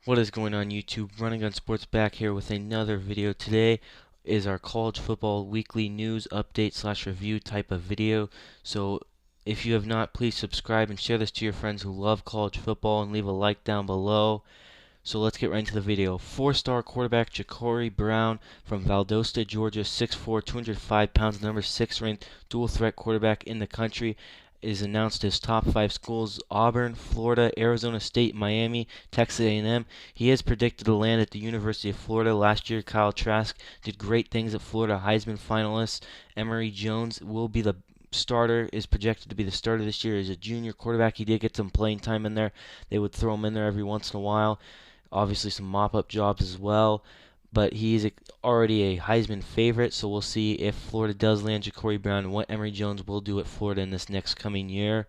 What is going on YouTube? Running Gun Sports back here with another video. Today is our college football weekly news update slash review type of video. So if you have not, please subscribe and share this to your friends who love college football and leave a like down below. So let's get right into the video. Four-star quarterback Ja'Cory Brown from Valdosta, Georgia, 6'4", 205 pounds, number 6 ranked dual threat quarterback in the country, is announced his top 5 schools: Auburn, Florida, Arizona State, Miami, Texas A&M. He is predicted to land at the University of Florida. Last year, Kyle Trask did great things at Florida. Heisman finalist Emory Jones will be the starter, is projected to be the starter this year as a junior quarterback. He did get some playing time in there. They would throw him in there every once in a while. Obviously some mop-up jobs as well, but he's already a Heisman favorite, so we'll see if Florida does land Ja'Cory Brown and what Emory Jones will do at Florida in this next coming year.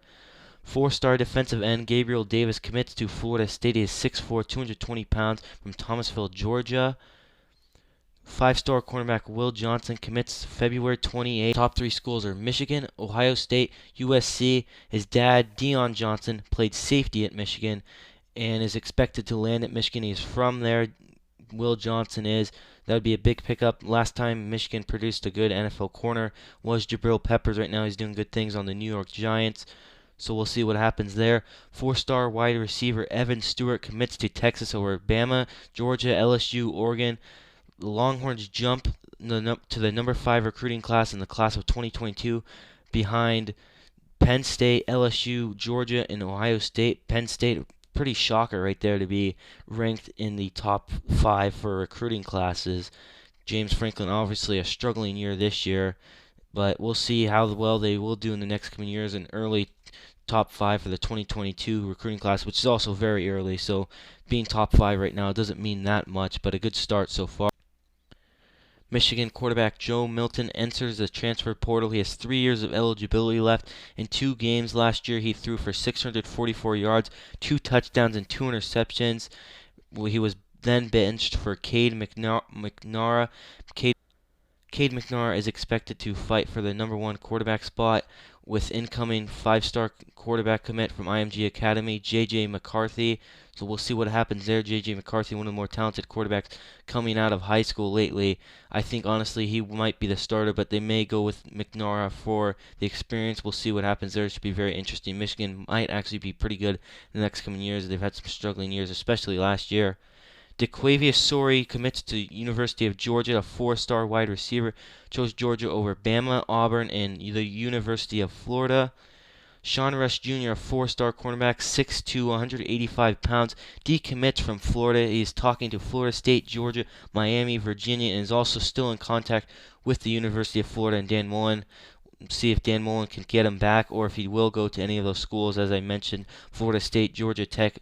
Four-star defensive end Gabriel Davis commits to Florida State. He is 6'4", 220 pounds from Thomasville, Georgia. Five-star cornerback Will Johnson commits February 28th. Top 3 schools are Michigan, Ohio State, USC. His dad, Deion Johnson, played safety at Michigan and is expected to land at Michigan. He's from there. Will Johnson is. That would be a big pickup. Last time Michigan produced a good NFL corner was Jabril Peppers. Right now he's doing good things on the New York Giants. So we'll see what happens there. Four-star wide receiver Evan Stewart commits to Texas over Bama, Georgia, LSU, Oregon. The Longhorns jump to the number 5 recruiting class in the class of 2022 behind Penn State, LSU, Georgia, and Ohio State. Penn State, pretty shocker right there to be ranked in the top 5 for recruiting classes. James Franklin, obviously a struggling year this year, but we'll see how well they will do in the next coming years. An early top 5 for the 2022 recruiting class, which is also very early, so being top 5 right now doesn't mean that much, but a good start so far. Michigan quarterback Joe Milton enters the transfer portal. He has 3 years of eligibility left. In 2 games last year, he threw for 644 yards, 2 touchdowns, and 2 interceptions. He was then benched for Cade McNamara. Cade McNamara is expected to fight for the number 1 quarterback spot with incoming 5-star quarterback commit from IMG Academy, J.J. McCarthy. So we'll see what happens there. J.J. McCarthy, one of the more talented quarterbacks coming out of high school lately. I think, honestly, he might be the starter, but they may go with McNamara for the experience. We'll see what happens there. It should be very interesting. Michigan might actually be pretty good in the next coming years. They've had some struggling years, especially last year. DeQuavius Sori commits to University of Georgia, a 4-star wide receiver. Chose Georgia over Bama, Auburn, and the University of Florida. Sean Rush Jr., a 4-star cornerback, 6'2", 185 pounds, decommits from Florida. He is talking to Florida State, Georgia, Miami, Virginia, and is also still in contact with the University of Florida and Dan Mullen. See if Dan Mullen can get him back or if he will go to any of those schools, as I mentioned, Florida State, Georgia Tech.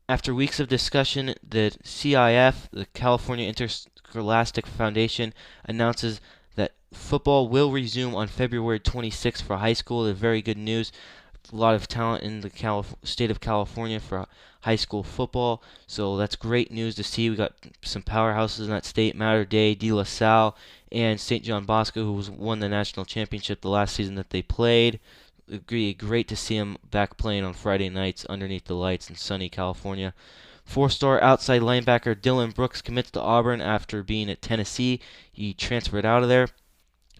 After weeks of discussion, the CIF, the California Interscholastic Foundation, announces that football will resume on February 26th for high school. It's very good news. A lot of talent in the state of California for high school football, so that's great news to see. We got some powerhouses in that state: Mater Dei, De La Salle, and St. John Bosco, who won the national championship the last season that they played. Great to see him back playing on Friday nights underneath the lights in sunny California. 4-star outside linebacker Dylan Brooks commits to Auburn after being at Tennessee. He transferred out of there.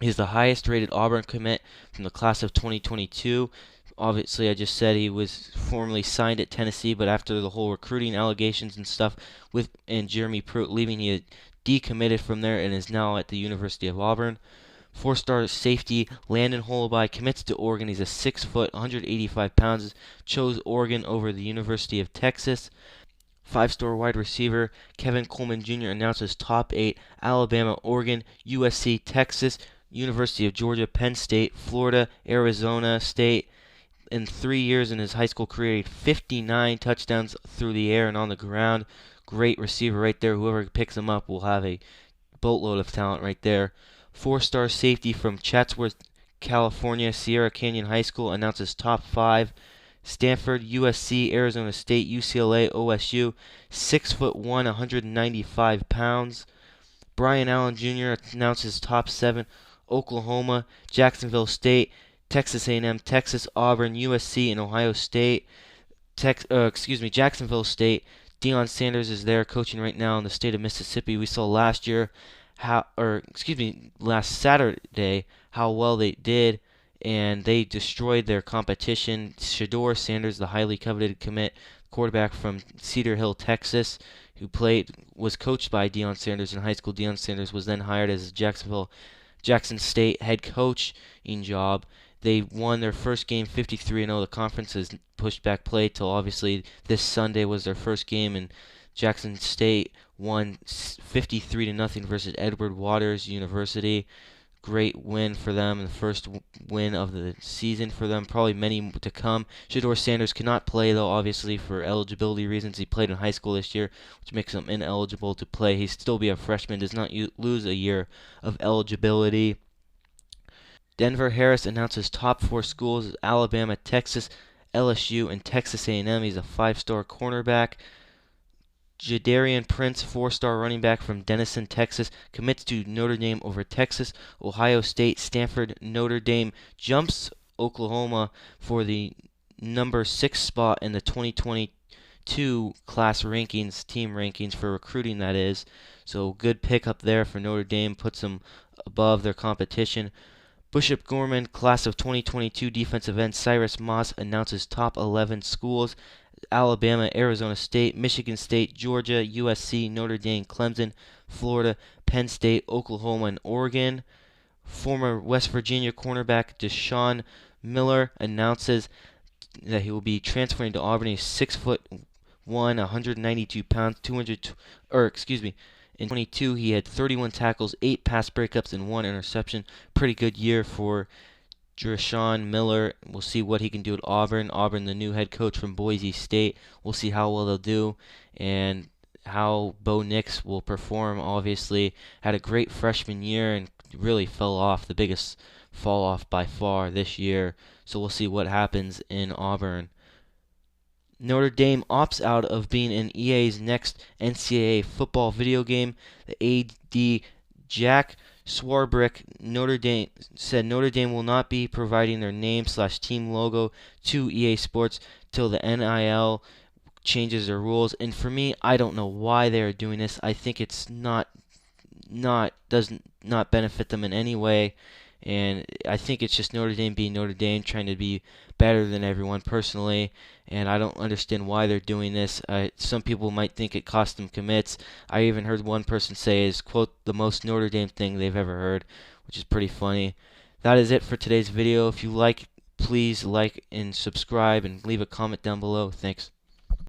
He's the highest rated Auburn commit from the class of 2022. Obviously, I just said he was formerly signed at Tennessee, but after the whole recruiting allegations and stuff and Jeremy Pruitt leaving, he had decommitted from there and is now at the University of Auburn. 4-star safety Landon Holoby commits to Oregon. He's a 6 foot, 185 pounds. Chose Oregon over the University of Texas. 5-star wide receiver Kevin Coleman Jr. announces top 8: Alabama, Oregon, USC, Texas, University of Georgia, Penn State, Florida, Arizona State. In 3 years in his high school career, he had 59 touchdowns through the air and on the ground. Great receiver right there. Whoever picks him up will have a boatload of talent right there. 4-star safety from Chatsworth, California, Sierra Canyon High School announces top 5: Stanford, USC, Arizona State, UCLA, OSU. 6'1", 195 pounds. Brian Allen Jr. announces top 7: Oklahoma, Jacksonville State, Texas A&M, Texas, Auburn, USC, and Ohio State. Jacksonville State, Deion Sanders is there coaching right now in the state of Mississippi. We saw last year last Saturday how well they did, and they destroyed their competition. Shador Sanders, the highly coveted quarterback from Cedar Hill, Texas, who was coached by Deion Sanders in high school. Deion Sanders was then hired as Jackson State head coaching job. They won their first game 53-0. The conference has pushed back play till obviously this Sunday was their first game, and Jackson State won 53-0 versus Edward Waters University. Great win for them, the first win of the season for them, probably many to come. Shador Sanders cannot play, though, obviously, for eligibility reasons. He played in high school this year, which makes him ineligible to play. He'd still be a freshman, does not lose a year of eligibility. Denver Harris announces top 4 schools: Alabama, Texas, LSU, and Texas A&M. He's a 5-star cornerback. Jadarian Prince, 4-star running back from Denison, Texas, commits to Notre Dame over Texas, Ohio State, Stanford. Notre Dame jumps Oklahoma for the number 6 spot in the 2022 class rankings, team rankings for recruiting, that is. So good pickup there for Notre Dame, puts them above their competition. Bishop Gorman, class of 2022 defensive end Cyrus Moss announces top 11 schools: Alabama, Arizona State, Michigan State, Georgia, USC, Notre Dame, Clemson, Florida, Penn State, Oklahoma, and Oregon. Former West Virginia cornerback Deshaun Miller announces that he will be transferring to Auburn. He's 6'1", 192 pounds, in 22 he had 31 tackles, 8 pass breakups, and 1 interception. Pretty good year for Deshaun Miller. We'll see what he can do at Auburn. Auburn, the new head coach from Boise State. We'll see how well they'll do and how Bo Nix will perform. Obviously, had a great freshman year and really fell off, the biggest fall off by far this year. So we'll see what happens in Auburn. Notre Dame opts out of being in EA's next NCAA football video game. The AD Jack Swarbrick said Notre Dame will not be providing their name/team logo to EA Sports till the NIL changes their rules. And for me, I don't know why they are doing this. I think it's does not benefit them in any way. And I think it's just Notre Dame being Notre Dame, trying to be better than everyone personally. And I don't understand why they're doing this. Some people might think it cost them commits. I even heard one person say is, quote, the most Notre Dame thing they've ever heard, which is pretty funny. That is it for today's video. If you like, please like and subscribe and leave a comment down below. Thanks.